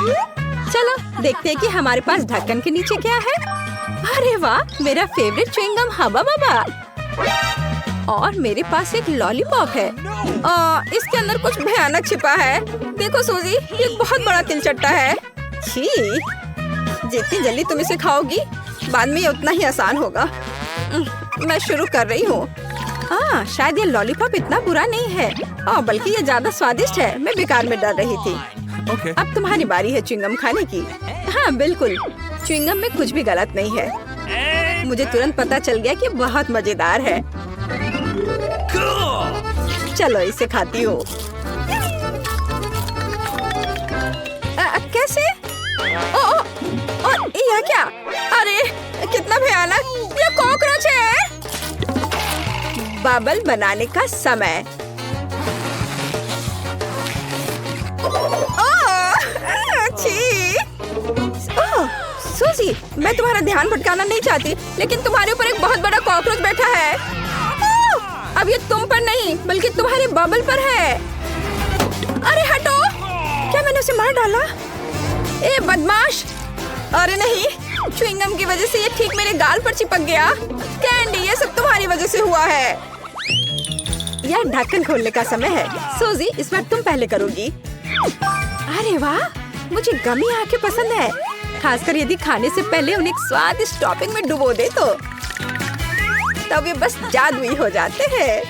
चलो देखते हैं कि हमारे पास ढक्कन के नीचे क्या है। अरे वाह, मेरा फेवरेट च्युइंगम हबा बबा। और मेरे पास एक लॉलीपॉप है। इसके अंदर कुछ भयानक छिपा है। देखो सूजी, ये बहुत बड़ा तिलचट्टा है। छी, जितनी जल्दी तुम इसे खाओगी बाद में ये उतना ही आसान होगा। मैं शुरू कर रही हूँ। शायद ये लॉलीपॉप इतना बुरा नहीं है, बल्कि ये ज्यादा स्वादिष्ट है। मैं बेकार में डर रही थी। अब तुम्हारी बारी है च्युइंगम खाने की। हाँ बिल्कुल, च्युइंगम में कुछ भी गलत नहीं है। मुझे तुरंत पता चल गया कि बहुत मजेदार है। चलो इसे खाती हूँ। कैसे? यह क्या? अरे कितना भयानक! यह कॉकरोच है। बबल बनाने का समय। सूजी, मैं तुम्हारा ध्यान भटकाना नहीं चाहती, लेकिन तुम्हारे ऊपर एक बहुत बड़ा कॉकरोच बैठा है। अब ये तुम पर नहीं बल्कि तुम्हारे बबल पर है। अरे हटो! क्या मैंने उसे मार डाला? ए बदमाश! अरे नहीं, च्युइंगम की वजह से ये ठीक मेरे गाल पर चिपक गया। कैंडी, ये सब तुम्हारी वजह से हुआ है। यह ढक्कन खोलने का समय है। सूजी, इस बार तुम पहले करोगी। अरे वाह, मुझे गमी आके पसंद है, खासकर यदि खाने से पहले उन्हें स्वादिष्ट टॉपिंग में डुबो दे तो। तब ये बस जादुई हो जाते हैं।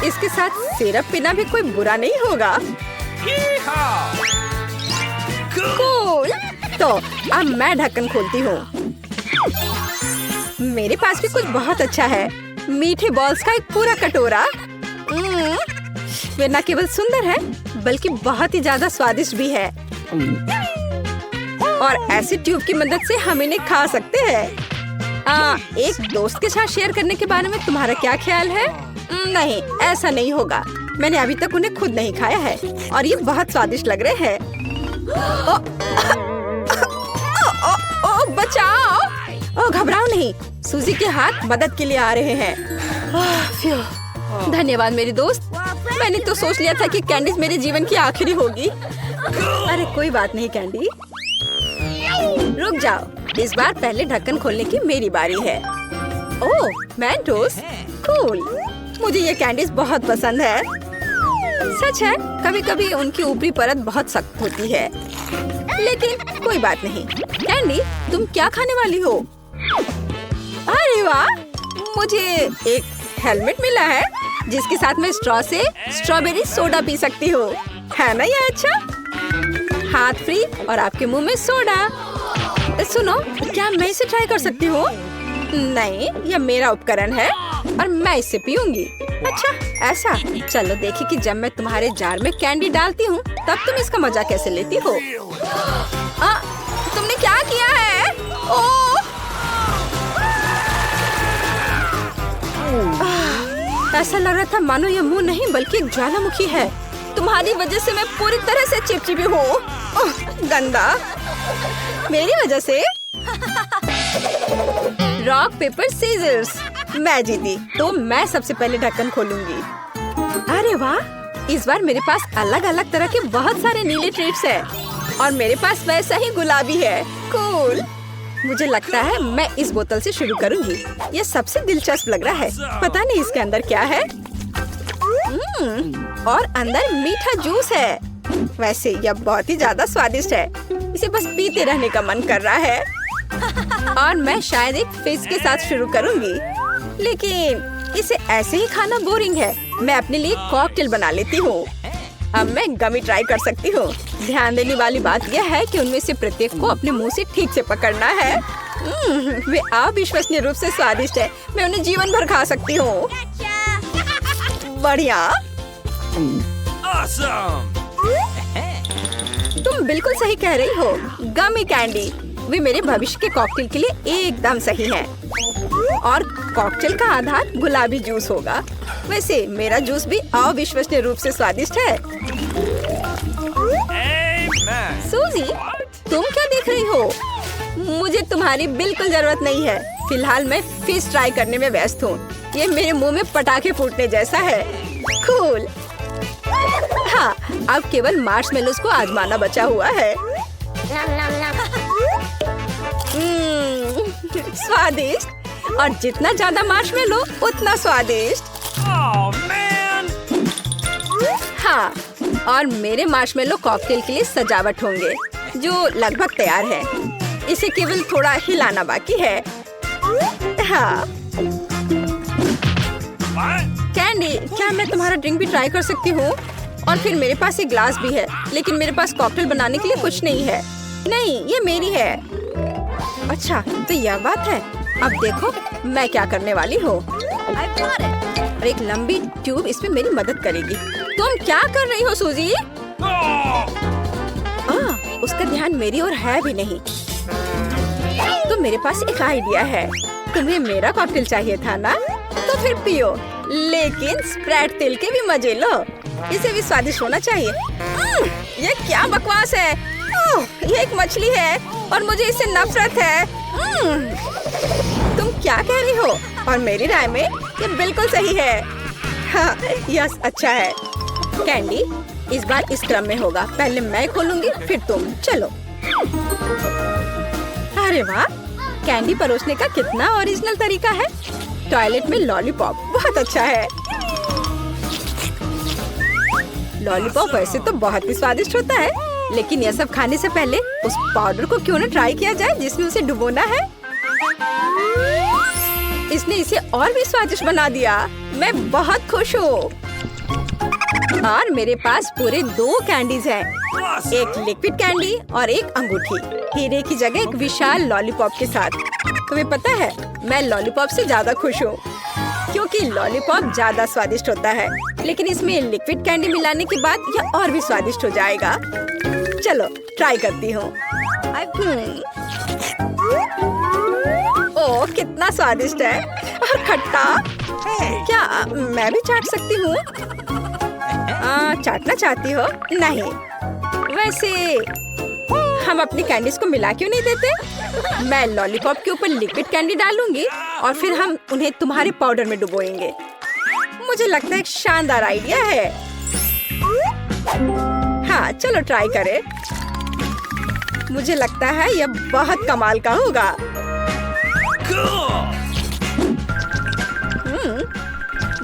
इसके साथ सिरप पीना भी कोई बुरा नहीं होगा। कूल। तो अब मैं ढक्कन खोलती हूँ। मेरे पास भी कुछ बहुत अच्छा है। मीठे बॉल्स का एक पूरा कटोरा। वे न केवल सुंदर है बल्कि बहुत ही ज्यादा स्वादिष्ट भी है। और ऐसे ट्यूब की मदद से हम इन्हें खा सकते हैं। एक दोस्त के साथ शेयर करने के बारे में तुम्हारा क्या ख्याल है? नहीं, ऐसा नहीं होगा। मैंने अभी तक उन्हें खुद नहीं खाया है और ये बहुत स्वादिष्ट लग रहे हैं। बचाओ! घबराओ नहीं, सूजी के हाथ मदद के लिए आ रहे हैं। धन्यवाद मेरी दोस्त। मैंने तो सोच लिया था कि कैंडीज मेरे जीवन की आखिरी होगी। अरे कोई बात नहीं कैंडी, रुक जाओ। इस बार पहले ढक्कन खोलने की मेरी बारी है। ओह, मेंटोस, कूल। मुझे ये कैंडीज बहुत पसंद है। सच है, कभी कभी उनकी ऊपरी परत बहुत सख्त होती है, लेकिन कोई बात नहीं। कैंडी, तुम क्या खाने वाली हो? अरे वाह, मुझे एक हेलमेट मिला है जिसके साथ मैं स्ट्रॉ से स्ट्रॉबेरी सोडा पी सकती हूँ। है ना ये अच्छा? हाथ फ्री और आपके मुंह में सोडा। सुनो, क्या मैं इसे ट्राई कर सकती हूँ? नहीं, यह मेरा उपकरण है और मैं इसे पीऊंगी। अच्छा ऐसा? चलो देखिए कि जब मैं तुम्हारे जार में कैंडी डालती हूँ तब तुम इसका मजा कैसे लेती हो। तुमने क्या किया है? ऐसा लग रहा था मानो यह मुंह नहीं बल्कि एक ज्वालामुखी है। तुम्हारी वजह से मैं पूरी तरह से चिपचिपी हूँ। गंदा। मेरी वजह से? Rock paper scissors. मैं जीती, तो मैं सबसे पहले ढक्कन खोलूंगी। अरे वाह, इस बार मेरे पास अलग अलग तरह के बहुत सारे नीले ट्रीट्स हैं और मेरे पास वैसा ही गुलाबी है। कूल। मुझे लगता है मैं इस बोतल से शुरू करूंगी। ये सबसे दिलचस्प लग रहा है। पता नहीं इसके अंदर क्या है। और अंदर मीठा जूस है। वैसे यह बहुत ही ज्यादा स्वादिष्ट है। इसे बस पीते रहने का मन कर रहा है। और मैं शायद एक फिश के साथ शुरू करूंगी, लेकिन इसे ऐसे ही खाना बोरिंग है। मैं अपने लिए कॉकटेल बना लेती हूँ। अब मैं गमी ट्राई कर सकती हूँ। ध्यान देने वाली बात यह है कि उनमें से प्रत्येक को अपने मुंह से ठीक से पकड़ना है। वे अविश्वसनीय रूप से स्वादिष्ट है। मैं उन्हें जीवन भर खा सकती हूँ। बढ़िया। तुम बिल्कुल सही कह रही हो। गमी कैंडी वे मेरे भविष्य के कॉकटेल के लिए एकदम सही हैं। और कॉकटेल का आधार गुलाबी जूस होगा। वैसे मेरा जूस भी अविश्वसनीय रूप से स्वादिष्ट है। सूजी, तुम क्या देख रही हो? मुझे तुम्हारी बिल्कुल जरूरत नहीं है। फिलहाल मैं फिश ट्राई करने में व्यस्त हूँ। ये मेरे मुंह में पटाखे फूटने जैसा है। कूल। हाँ, अब केवल मार्शमेलोज को आजमाना बचा हुआ है। स्वादिष्ट, और जितना ज्यादा मार्शमेलो उतना स्वादिष्ट। हाँ, और मेरे मार्शमेलो कॉकटेल के लिए सजावट होंगे, जो लगभग तैयार है। इसे केवल थोड़ा हिलाना बाकी है। हाँ। कैंडी, क्या मैं तुम्हारा ड्रिंक भी ट्राई कर सकती हूँ? और फिर मेरे पास एक ग्लास भी है, लेकिन मेरे पास कॉकटेल बनाने के लिए कुछ नहीं है। नहीं, ये मेरी है। अच्छा, तो यह बात है। अब देखो मैं क्या करने वाली हूँ। और एक लंबी ट्यूब इसमें मेरी मदद करेगी। तुम क्या कर रही हो सूजी? उसका ध्यान मेरी ओर है भी नहीं। तो मेरे पास एक आइडिया है। तुम्हें मेरा कॉकटेल चाहिए था ना? तो फिर पियो, लेकिन स्प्रेड तेल के भी मजे लो। इसे भी स्वादिष्ट होना चाहिए। ये क्या बकवास है? ये एक मछली है और मुझे इससे नफरत है। तुम क्या कह रही हो? और मेरी राय में ये बिल्कुल सही है। हाँ, यस, अच्छा है। कैंडी, इस बार इस क्रम में होगा। पहले मैं खोलूंगी, फिर तुम। चलो। अरे वाह, कैंडी परोसने का कितना ओरिजिनल तरीका है। टॉयलेट में लॉलीपॉप, बहुत अच्छा है। लॉलीपॉप वैसे तो बहुत ही स्वादिष्ट होता है, लेकिन यह सब खाने से पहले उस पाउडर को क्यों न ट्राई किया जाए जिसमें उसे डुबोना है। इसने इसे और भी स्वादिष्ट बना दिया। मैं बहुत खुश हूँ। और मेरे पास पूरे 2 कैंडीज हैं। एक लिक्विड कैंडी और एक अंगूठी, हीरे की जगह एक विशाल लॉलीपॉप के साथ। तुम्हें पता है, मैं लॉलीपॉप से ज्यादा खुश हूँ, क्योंकि लॉलीपॉप ज्यादा स्वादिष्ट होता है, लेकिन इसमें लिक्विड कैंडी मिलाने के बाद यह और भी स्वादिष्ट हो जाएगा। चलो ट्राई करती हूँ। ओह, कितना स्वादिष्ट है। और खट्टा। क्या मैं भी चाट सकती हूँ? चाटना चाहती हो? नहीं। वैसे हम अपनी कैंडीज को मिला क्यों नहीं देते? मैं लॉलीपॉप के ऊपर लिक्विड कैंडी डालूंगी और फिर हम उन्हें तुम्हारे पाउडर में डुबोएंगे। मुझे लगता है एक शानदार आइडिया है। हाँ, चलो ट्राई करें। मुझे लगता है यह बहुत कमाल का होगा।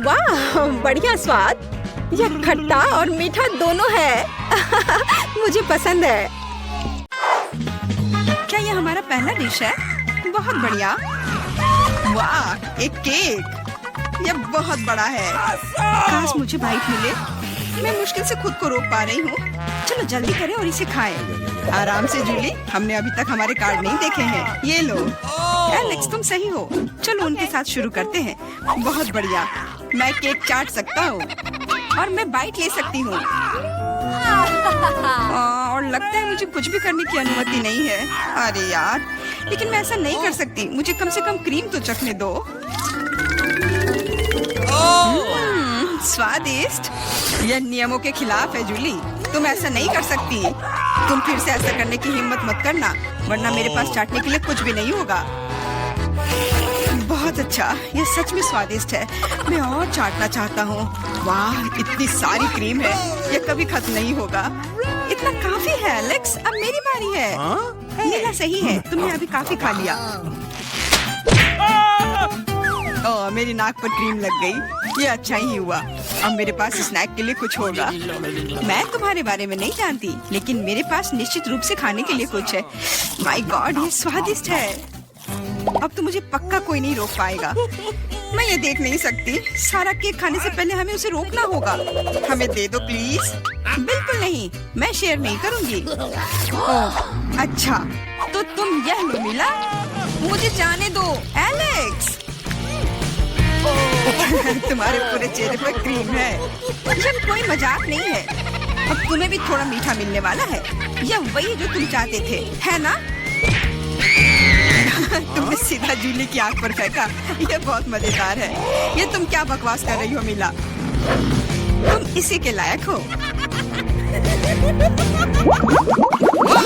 वाह, बढ़िया स्वाद। यह खट्टा और मीठा दोनों है। मुझे पसंद है। क्या यह हमारा पहला डिश है? बहुत बढ़िया। वाह, एक केक। यह बहुत बड़ा है। काश मुझे बाइट मिले। मैं मुश्किल से खुद को रोक पा रही हूँ। चलो जल्दी करें और इसे खाएं। आराम से जूली, हमने अभी तक हमारे कार्ड नहीं देखे हैं। ये लो। एलेक्स, तुम सही हो। चलो उनके साथ शुरू करते हैं। बहुत बढ़िया। मैं केक चाट सकता हूँ और मैं बाइट ले सकती हूँ। और लगता है मुझे कुछ भी करने की अनुमति नहीं है। अरे यार, लेकिन मैं ऐसा नहीं कर सकती। मुझे कम से कम क्रीम तो चखने दो। स्वादिष्ट। यह नियमों के खिलाफ है जूली। तुम ऐसा नहीं कर सकती। तुम फिर से ऐसा करने की हिम्मत मत करना, वरना मेरे पास चाटने के लिए कुछ भी नहीं होगा। बहुत अच्छा, यह सच में स्वादिष्ट है। मैं और चाटना चाहता हूँ। वाह, इतनी सारी क्रीम है, यह कभी खत्म नहीं होगा। इतना काफी है एलेक्स, अब मेरी बारी है। मेरा सही है, तुमने अभी काफी खा लिया। ओह, मेरी नाक पर क्रीम लग गई। ये अच्छा ही हुआ। अब मेरे पास स्नैक के लिए कुछ होगा। मैं तुम्हारे बारे में नहीं जानती, लेकिन मेरे पास निश्चित रूप से खाने के लिए कुछ है। माय गॉड, ये स्वादिष्ट है। अब तो मुझे पक्का कोई नहीं रोक पाएगा। मैं ये देख नहीं सकती। सारा केक खाने से पहले हमें उसे रोकना होगा। हमें दे दो प्लीज। बिल्कुल नहीं, मैं शेयर नहीं करूंगी। ओह, अच्छा, तो तुम यह लो मिला। मुझे जाने दो एलेक्स। तुम्हारे पूरे चेहरे पर क्रीम है। यह कोई मजाक नहीं है। अब तुम्हें भी थोड़ा मीठा मिलने वाला है। यह वही जो तुम चाहते थे, है ना? तुमने सीधा जूली की आंख पर फेंका। यह बहुत मजेदार है। ये तुम क्या बकवास कर रही हो मिला? तुम इसी के लायक हो।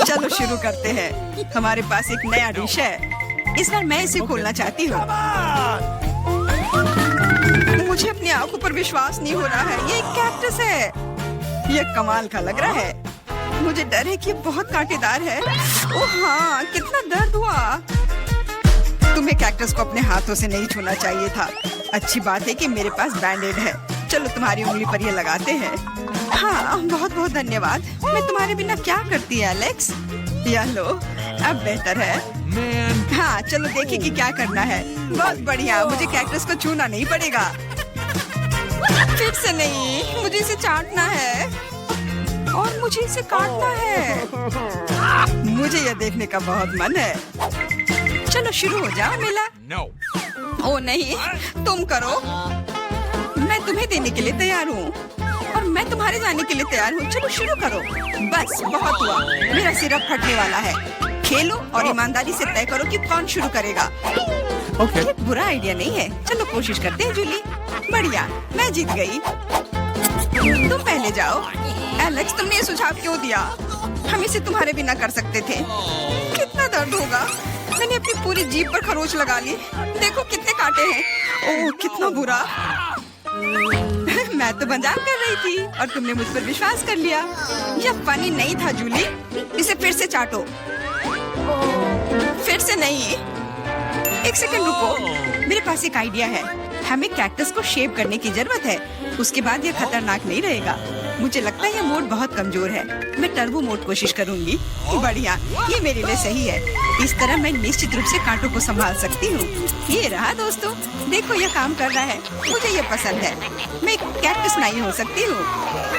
चलो शुरू करते हैं। हमारे पास एक नया डिश है। इस बार मैं इसे खोलना चाहती हूँ। मुझे अपनी आंखों पर विश्वास नहीं हो रहा है। ये एक कैक्टस है। ये कमाल का लग रहा है। मुझे डर है कि ये बहुत कांटेदार है। ओह हाँ, कितना दर्द हुआ। तुम्हें कैक्टस को अपने हाथों से नहीं छूना चाहिए था। अच्छी बात है कि मेरे पास बैंडेड है। चलो तुम्हारी उंगली पर ये लगाते हैं। हाँ, बहुत बहुत धन्यवाद। मैं तुम्हारे बिना क्या करती है एलेक्स। या लो, अब बेहतर है। हाँ, चलो देखिए कि क्या करना है। बहुत बढ़िया, मुझे कैक्टस को छूना नहीं पड़ेगा। फिर से नहीं, मुझे इसे चाटना है और मुझे इसे काटना है। मुझे यह देखने का बहुत मन है। चलो शुरू हो जाओ मेला। ओ नहीं, तुम करो। मैं तुम्हें देने के लिए तैयार हूँ और मैं तुम्हारे जाने के लिए तैयार हूँ। चलो शुरू करो। बस बहुत हुआ, मेरा सिर अब फटने वाला है। खेलो और ईमानदारी से तय करो कि कौन शुरू करेगा। ये बुरा आइडिया नहीं है। चलो कोशिश करते हैं जूली। बढ़िया, मैं जीत गई। तुम पहले जाओ। एलेक्स, तुमने ये सुझाव क्यों दिया? हम इसे तुम्हारे बिना कर सकते थे। कितना दर्द होगा। मैंने अपनी पूरी जीभ पर खरोच लगा ली। देखो कितने कांटे हैं। ओह कितना बुरा। मैं तो मजाक कर रही थी और तुमने मुझ पर विश्वास कर लिया। यह फनी नहीं था जूली। इसे फिर से चाटो। फिर से नहीं। एक सेकंड रुको, मेरे पास एक आइडिया है। हमें कैक्टस को शेप करने की जरूरत है। उसके बाद यह खतरनाक नहीं रहेगा। मुझे लगता है यह मोड बहुत कमजोर है। मैं टर्बो मोड कोशिश करूंगी। बढ़िया, ये मेरे लिए सही है। इस तरह मैं निश्चित रूप से कांटों को संभाल सकती हूँ। ये रहा दोस्तों, देखो यह काम कर रहा है। मुझे ये पसंद है। मैं एक कैक्टस नहीं हो सकती हूँ।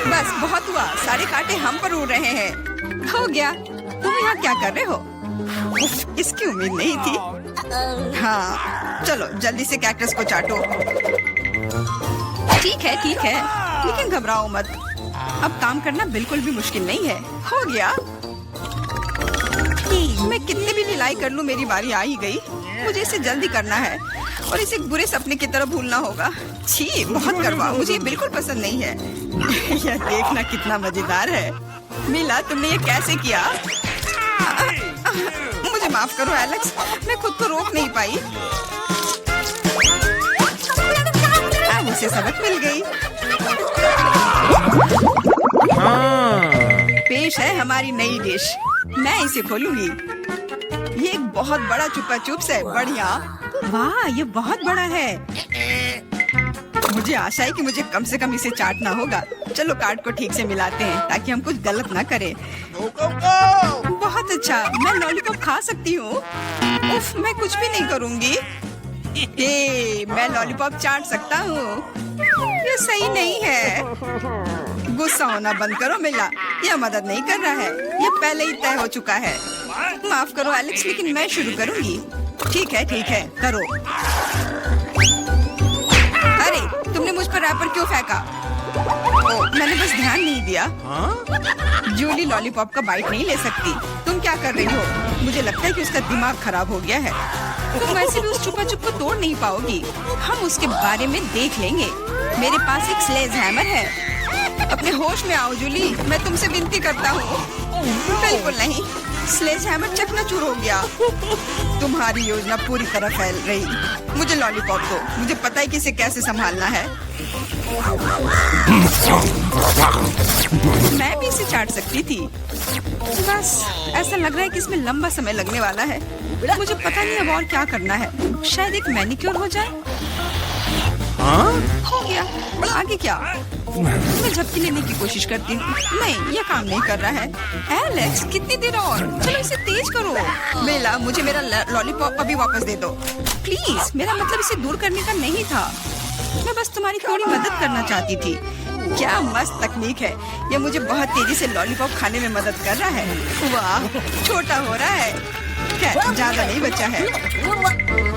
बस बहुत हुआ, सारे कांटे हम पर उड़ रहे हैं। हो गया। तुम यहाँ क्या कर रहे हो? उफ, इसकी उम्मीद नहीं थी। हाँ, चलो जल्दी से कैक्टस को चाटो। ठीक है, लेकिन घबराओ मत। अब काम करना बिल्कुल भी मुश्किल नहीं है। हो गया। मैं कितने भी ढिलाई कर लूं, मेरी बारी आ ही गई। मुझे इसे जल्दी करना है और इसे बुरे सपने की तरह भूलना होगा। छी, बहुत कड़वा, मुझे ये बिल्कुल पसंद नहीं है। यह देखना कितना मजेदार है। मिला, तुमने ये कैसे किया? मुझे माफ करो एलेक्स, मैं खुद को रोक नहीं पाई। अब उसे सबक मिल गई। पेश है हमारी नई डिश। मैं इसे खोलूंगी। ये एक बहुत बड़ा चुपा चुप्स है। बढ़िया। वाह, ये बहुत बड़ा है। मुझे आशा है कि मुझे कम से कम इसे चाटना होगा। चलो कार्ड को ठीक से मिलाते हैं ताकि हम कुछ गलत ना करें। बहुत अच्छा, मैं लॉलीपॉप खा सकती हूँ। उफ, मैं कुछ भी नहीं करूँगी। मैं लॉलीपॉप चाट सकता हूँ। ये सही नहीं है। गुस्सा होना बंद करो मिला, यह मदद नहीं कर रहा है। ये पहले ही तय हो चुका है। माफ करो एलेक्स, लेकिन मैं शुरू करूँगी। ठीक है, करो। अरे, तुमने मुझ पर रैपर क्यों फेंका? मैंने बस ध्यान नहीं दिया। जूली लॉलीपॉप का बाइट नहीं ले सकती। तुम क्या कर रही हो? मुझे लगता है कि उसका दिमाग खराब हो गया है। तुम वैसे भी उस छुपा छुप को तोड़ नहीं पाओगी। हम उसके बारे में देख लेंगे। मेरे पास एक स्लेज हैमर है। अपने होश में आओ जूली, मैं तुमसे विनती करता हूँ। बिल्कुल नहीं, स्लेज हैमर चकनाचूर हो गया। तुम्हारी योजना पूरी तरह फैल रही। मुझे लॉलीपॉप दो, मुझे पता है कि इसे कैसे संभालना है। मैं भी इसे चाट सकती थी। बस ऐसा लग रहा है कि इसमें लंबा समय लगने वाला है। मुझे पता नहीं अब और क्या करना है। शायद एक मैनिक्योर हो जाए। हो गया। आगे क्या? मैं झपकी लेने की कोशिश करती हूँ। नहीं, यह काम नहीं कर रहा है। एलेक्स, कितनी देर और? चलो इसे तेज करो। बेला, मुझे मेरा लॉलीपॉप अभी वापस दे दो प्लीज। मेरा मतलब इसे दूर करने का नहीं था। मैं बस तुम्हारी थोड़ी मदद करना चाहती थी। क्या मस्त तकनीक है। यह मुझे बहुत तेजी से लॉलीपॉप खाने में मदद कर रहा है। वाह, छोटा हो रहा है। खैर, ज्यादा नहीं बचा है।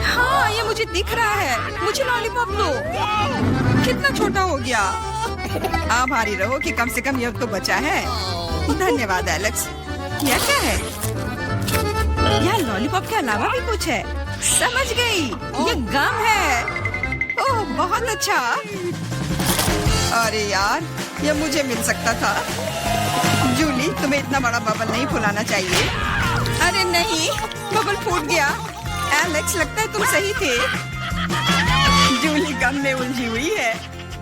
हाँ, ये मुझे दिख रहा है। मुझे लॉलीपॉप दो। कितना छोटा हो गया। आभारी रहो कि कम से कम यह तो बचा है। धन्यवाद एलेक्स। यह क्या है? यह लॉलीपॉप के अलावा भी कुछ है। समझ गई, ये गम है। ओह, बहुत अच्छा। अरे यार, यह मुझे मिल सकता था। जूली, तुम्हें इतना बड़ा बबल नहीं फुलाना चाहिए। अरे नहीं, बबल फूट गया। एलेक्स, लगता है तुम सही थे। जूली गम में उलझी हुई है।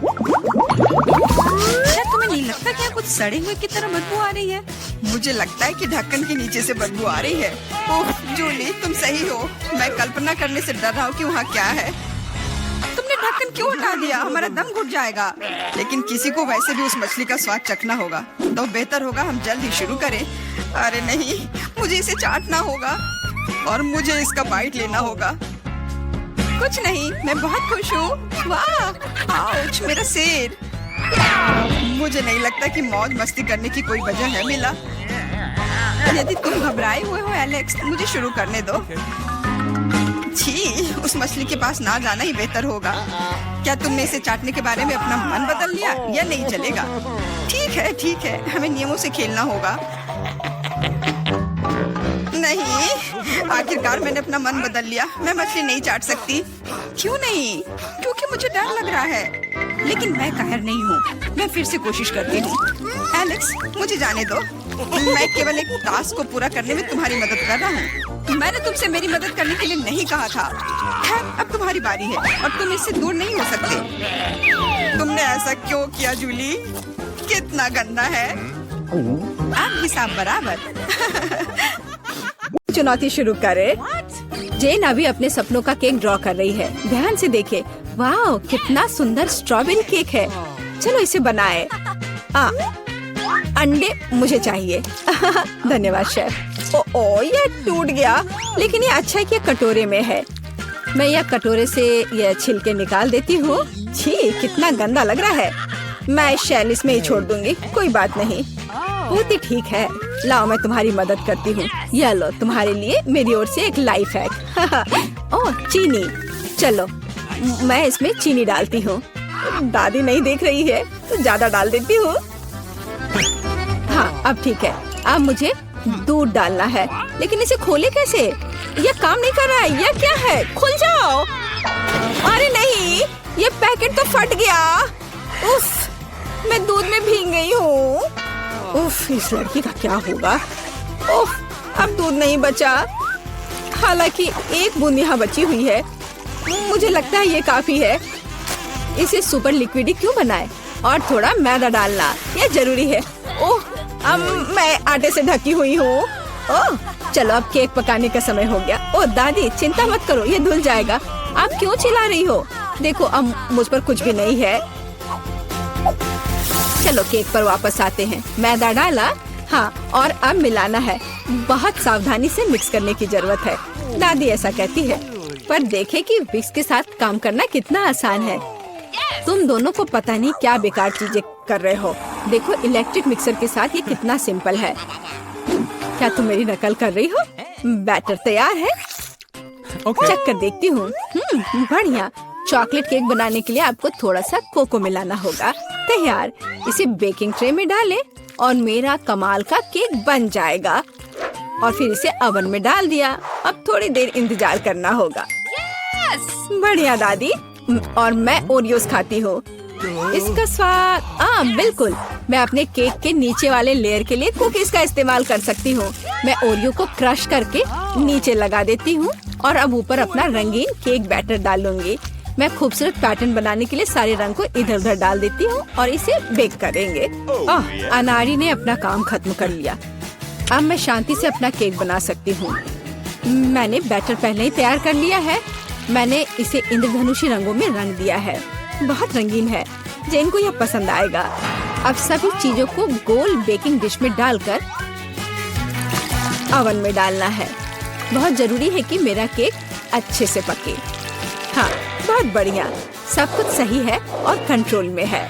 क्या तुम्हें नहीं लगता कि कुछ सड़े हुए की तरह बदबू आ रही है? मुझे लगता है कि ढक्कन के नीचे से बदबू आ रही है। ओह जूली, तुम सही हो। मैं कल्पना करने से डर रहा हूँ कि वहाँ क्या है। तुमने ढक्कन क्यों हटा दिया? हमारा दम घुट जाएगा। लेकिन किसी को वैसे भी उस मछली का स्वाद चखना होगा, तो बेहतर होगा हम जल्द ही शुरू करें। अरे नहीं, मुझे इसे चाटना होगा और मुझे इसका बाइट लेना होगा। कुछ नहीं, मैं बहुत खुश हूँ। वाह, आउच, मेरा सिर। मुझे नहीं लगता कि मौज मस्ती करने की कोई वजह है मिला। यदि तुम घबराए हुए हो एलेक्स, मुझे शुरू करने दो। छी, उस मछली के पास ना जाना ही बेहतर होगा। क्या तुमने इसे चाटने के बारे में अपना मन बदल लिया या नहीं चलेगा? ठीक है, हमें नियमों से खेलना होगा। नहीं, आखिरकार मैंने अपना मन बदल लिया। मैं मछली नहीं चाट सकती। क्यों नहीं? क्योंकि मुझे डर लग रहा है। लेकिन मैं कायर नहीं हूँ। मैं फिर से कोशिश करती हूँ। एलेक्स, मुझे जाने दो। मैं केवल एक टास्क को पूरा करने में तुम्हारी मदद कर रहा हूँ। मैंने तुमसे मेरी मदद करने के लिए नहीं कहा था। खैर, अब तुम्हारी बारी है और तुम इससे दूर नहीं हो सकते। तुमने ऐसा क्यों किया जूली? कितना गंदा है। अब हिसाब बराबर। चुनौती शुरू करे। जेन अभी अपने सपनों का केक ड्रॉ कर रही है। ध्यान से देखे। वाह, कितना सुंदर स्ट्रॉबेरी केक है। चलो इसे बनाए। अंडे मुझे चाहिए। धन्यवाद शेफ। ओ, ये टूट गया। लेकिन ये अच्छा है कि ये कटोरे में है। मैं यह कटोरे से ये छिलके निकाल देती हूँ। छी, कितना गंदा लग रहा है। मैं शेल इसमें ही छोड़ दूंगी। कोई बात नहीं, बहुत ही ठीक है। लाओ, मैं तुम्हारी मदद करती हूँ। यह लो, तुम्हारे लिए मेरी ओर से एक लाइफ हैक। ओह, चीनी। चलो, मैं इसमें चीनी डालती हूँ। दादी नहीं देख रही है तो ज्यादा डाल देती हूँ। हाँ, अब ठीक है। अब मुझे दूध डालना है। लेकिन इसे खोले कैसे? यह काम नहीं कर रहा है। यह क्या है? खुल जाओ। अरे नहीं, ये पैकेट तो फट गया। उफ, मैं दूध में भीग गई हूँ। उफ, इस लड़की का क्या होगा? उफ, अब दूध नहीं बचा। हालांकि एक बूंद यहाँ बची हुई है। मुझे लगता है ये काफी है। इसे सुपर लिक्विड क्यों बनाए? और थोड़ा मैदा डालना, यह जरूरी है। ओह, अब मैं आटे से ढकी हुई हूँ। ओह, चलो अब केक पकाने का समय हो गया। ओह दादी, चिंता मत करो, ये धुल जाएगा। आप क्यों चिल्ला रही हो? देखो, अब मुझ पर कुछ भी नहीं है। चलो केक पर वापस आते हैं। मैदा डाला, हाँ, और अब मिलाना है। बहुत सावधानी से मिक्स करने की जरूरत है। दादी ऐसा कहती है। पर देखें कि विक्स के साथ काम करना कितना आसान है। तुम दोनों को पता नहीं क्या बेकार चीजें कर रहे हो। देखो, इलेक्ट्रिक मिक्सर के साथ ये कितना सिंपल है। क्या तुम मेरी नकल कर रही हो? बैटर तैयार है। चेक कर देखती हूँ। बढ़िया। चॉकलेट केक बनाने के लिए आपको थोड़ा सा कोको मिलाना होगा। तैयार। इसे बेकिंग ट्रे में डालें और मेरा कमाल का केक बन जाएगा। और फिर इसे ओवन में डाल दिया। अब थोड़ी देर इंतजार करना होगा। बढ़िया दादी। और मैं ओरियोस खाती हूँ। इसका स्वाद बिल्कुल। मैं अपने केक के नीचे वाले लेयर के लिए कुकीज का इस्तेमाल कर सकती हूँ। मैं ओरियो को क्रश करके नीचे लगा देती हूँ और अब ऊपर अपना रंगीन केक बैटर डालूंगी। मैं खूबसूरत पैटर्न बनाने के लिए सारे रंग को इधर उधर डाल देती हूँ और इसे बेक करेंगे। अनारी ने अपना काम खत्म कर लिया। अब मैं शांति से अपना केक बना सकती हूँ। मैंने बैटर पहले ही तैयार कर लिया है। मैंने इसे इंद्रधनुषी रंगों में रंग दिया है। बहुत रंगीन है। जेन को यह पसंद आएगा। अब सभी चीजों को गोल बेकिंग डिश में डालकर ओवन में डालना है। बहुत जरूरी है कि मेरा केक अच्छे से पके। हाँ, बहुत बढ़िया। सब कुछ सही है और कंट्रोल में है।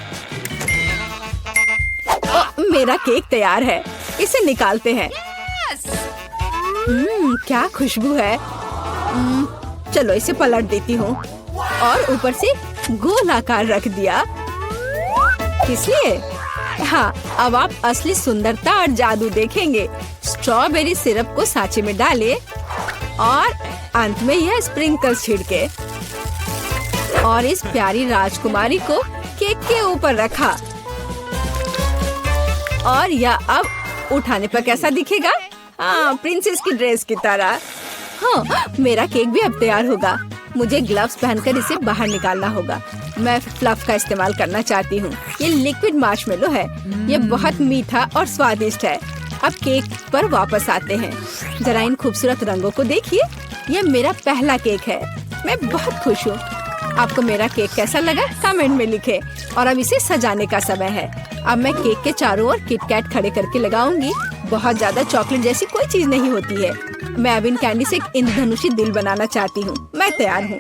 मेरा केक तैयार है। इसे निकालते हैं। क्या खुशबू है। चलो इसे पलट देती हूँ और ऊपर से गोल आकार रख दिया। इसलिए हाँ, अब आप असली सुंदरता और जादू देखेंगे। स्ट्रॉबेरी सिरप को सांचे में डालें और अंत में यह स्प्रिंकल्स छिड़के और इस प्यारी राजकुमारी को केक के ऊपर रखा। और यह अब उठाने पर कैसा दिखेगा? हाँ, प्रिंसेस की ड्रेस की तरह। हाँ, मेरा केक भी अब तैयार होगा। मुझे ग्लव्स पहनकर इसे बाहर निकालना होगा। मैं फ्लफ का इस्तेमाल करना चाहती हूँ। ये लिक्विड मार्शमेलो है। ये बहुत मीठा और स्वादिष्ट है। अब केक पर वापस आते हैं। जरा इन खूबसूरत रंगों को देखिए। ये मेरा पहला केक है। मैं बहुत खुश हूँ। आपको मेरा केक कैसा लगा कमेंट में लिखें। और अब इसे सजाने का समय है। अब मैं केक के चारों ओर किटकैट खड़े करके लगाऊंगी। बहुत ज्यादा चॉकलेट जैसी कोई चीज नहीं होती है। मैं अब इन कैंडी से एक इंद्रधनुषी दिल बनाना चाहती हूँ। मैं तैयार हूँ।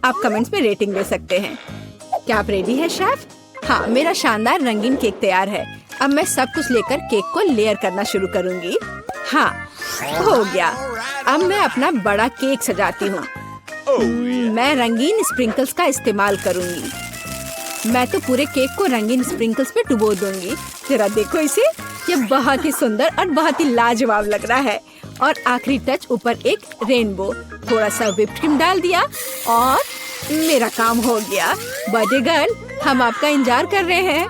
आप कमेंट्स में रेटिंग दे सकते हैं। क्या आप रेडी है शेफ? हाँ, मेरा शानदार रंगीन केक तैयार है। अब मैं सब कुछ लेकर केक को लेयर करना शुरू करूँगी। हाँ, हो गया। अब मैं अपना बड़ा केक सजाती हूँ। मैं रंगीन स्प्रिंकल्स का इस्तेमाल करूँगी। मैं तो पूरे केक को रंगीन स्प्रिंकल्स पे डुबो दूंगी। जरा देखो इसे। ये बहुत ही सुंदर और बहुत ही लाजवाब लग रहा है। और आखिरी टच ऊपर एक रेनबो। थोड़ा सा व्हिप्ड क्रीम डाल दिया और मेरा काम हो गया। बर्थडे गर्ल, हम आपका इंतजार कर रहे हैं।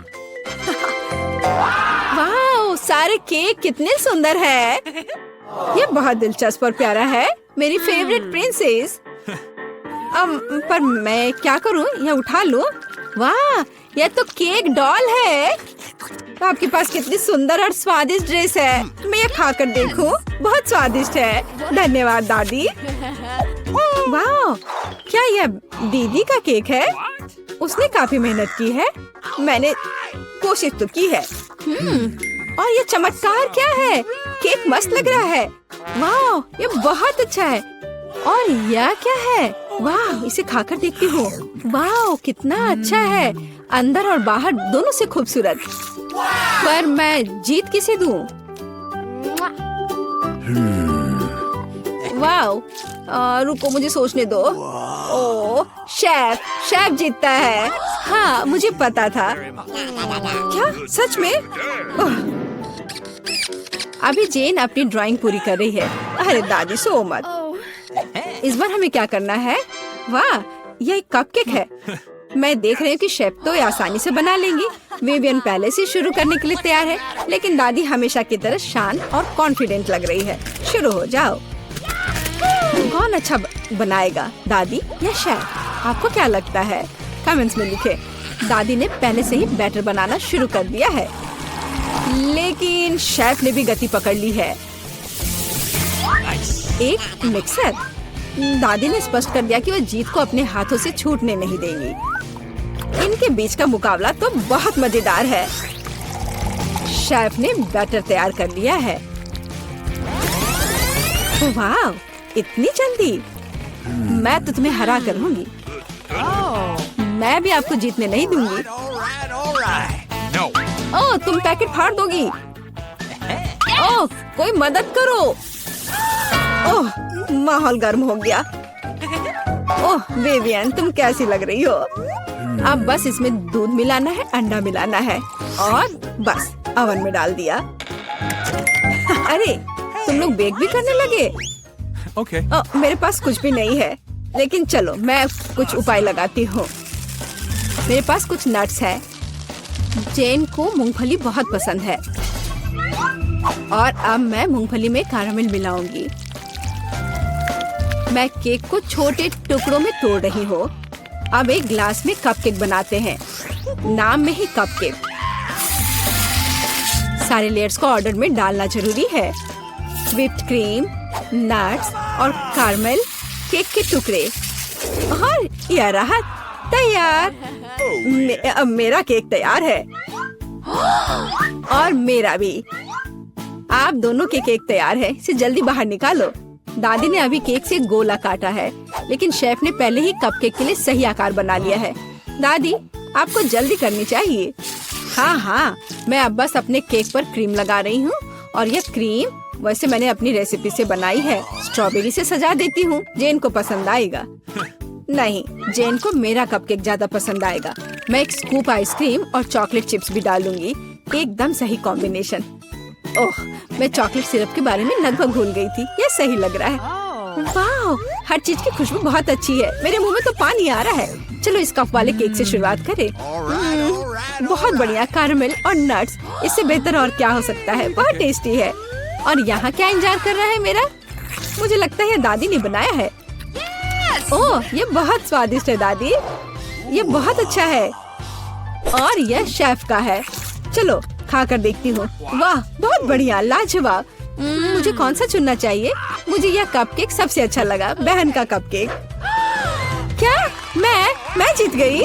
वाह, सारे केक कितने सुंदर है। ये बहुत दिलचस्प और प्यारा है। मेरी फेवरेट प्रिंसेस। पर मैं क्या करूं? ये उठा लूं? वाह, यह तो केक डॉल है। आपके पास कितनी सुंदर और स्वादिष्ट ड्रेस है। मैं ये खाकर देखूं? बहुत स्वादिष्ट है। धन्यवाद दादी। वाह, क्या यह दीदी का केक है? उसने काफी मेहनत की है। मैंने कोशिश तो की है। और ये चमत्कार क्या है? केक मस्त लग रहा है। वाह, ये बहुत अच्छा है। और यह क्या है? वाह, इसे खाकर देखती हूँ। वाह, कितना अच्छा है। अंदर और बाहर दोनों से खूबसूरत। पर मैं जीत किसे दूँ? वाह, रुको मुझे सोचने दो। ओह, शेफ जीतता है। हाँ, मुझे पता था। क्या सच में? अभी जेन अपनी ड्राइंग पूरी कर रही है। अरे दादी, सो मत। इस बार हमें क्या करना है? वाह, यह एक कपकेक है। मैं देख रही हूँ कि शेफ तो ये आसानी से बना लेंगी। विवियन पहले से शुरू करने के लिए तैयार है, लेकिन दादी हमेशा की तरह शांत और कॉन्फिडेंट लग रही है। शुरू हो जाओ। कौन अच्छा बनाएगा, दादी या शेफ? आपको क्या लगता है? कमेंट्स में लिखें। दादी ने पहले से ही बैटर बनाना शुरू कर दिया है, लेकिन शेफ ने भी गति पकड़ ली है। एक मिक्सर। दादी ने स्पष्ट कर दिया कि वो जीत को अपने हाथों से छूटने नहीं देंगी। इनके बीच का मुकाबला तो बहुत मजेदार है। शेफ ने बैटर तैयार कर लिया है। वाह, इतनी जल्दी? मैं तो तुम्हें हरा कर लूंगी। मैं भी आपको जीतने नहीं दूंगी। ओह, तुम पैकेट फाड़ दोगी। ओह, कोई मदद करो। ओह, माहौल गर्म हो गया। ओह विवियन, तुम कैसी लग रही हो? अब बस इसमें दूध मिलाना है, अंडा मिलाना है और बस ओवन में डाल दिया। अरे, तुम लोग बेक भी करने लगे? Okay. मेरे पास कुछ भी नहीं है, लेकिन चलो मैं कुछ उपाय लगाती हूँ। मेरे पास कुछ नट्स है। जेन को मूंगफली बहुत पसंद है और अब मैं मूंगफली में कैरामेल मिलाऊंगी। मैं केक को छोटे टुकड़ों में तोड़ रही हूँ। अब एक ग्लास में कपकेक बनाते हैं। नाम में ही कपकेक। सारे लेयर्स को ऑर्डर में डालना जरूरी है। व्हिप्ड क्रीम, नट्स और कैरामेल, केक के टुकड़े और यह रहा तैयार। अब मेरा केक तैयार है और मेरा भी। आप दोनों के केक तैयार है। इसे जल्दी बाहर निकालो। दादी ने अभी केक से गोला काटा है, लेकिन शेफ ने पहले ही कपकेक के लिए सही आकार बना लिया है। दादी, आपको जल्दी करनी चाहिए। हाँ, मैं अब बस अपने केक पर क्रीम लगा रही हूँ और यह क्रीम वैसे मैंने अपनी रेसिपी से बनाई है। स्ट्रॉबेरी से सजा देती हूँ। जेन को पसंद आएगा। नहीं, जेन को मेरा कपकेक ज्यादा पसंद आएगा। मैं एक स्कूप आइसक्रीम और चॉकलेट चिप्स भी डालूंगी। एकदम सही कॉम्बिनेशन। ओह, मैं चॉकलेट सिरप के बारे में लगभग भूल गई थी। यह सही लग रहा है। वाह, हर चीज की खुशबू बहुत अच्छी है। मेरे मुंह में तो पानी आ रहा है। चलो इस कप वाले केक से शुरुआत करें। बहुत बढ़िया, कैरामेल और नट्स। इससे बेहतर और क्या हो सकता है? बहुत टेस्टी है। और यहाँ क्या इंतजार कर रहा है मेरा? मुझे लगता है दादी ने बनाया है। ओह, ये बहुत स्वादिष्ट है दादी। ये बहुत अच्छा है और यह शेफ का है। चलो खा कर देखती हूँ। वाह, बहुत बढ़िया, लाजवाब। मुझे कौन सा चुनना चाहिए? मुझे यह कपकेक सबसे अच्छा लगा, बहन का कपकेक। क्या मैं जीत गई?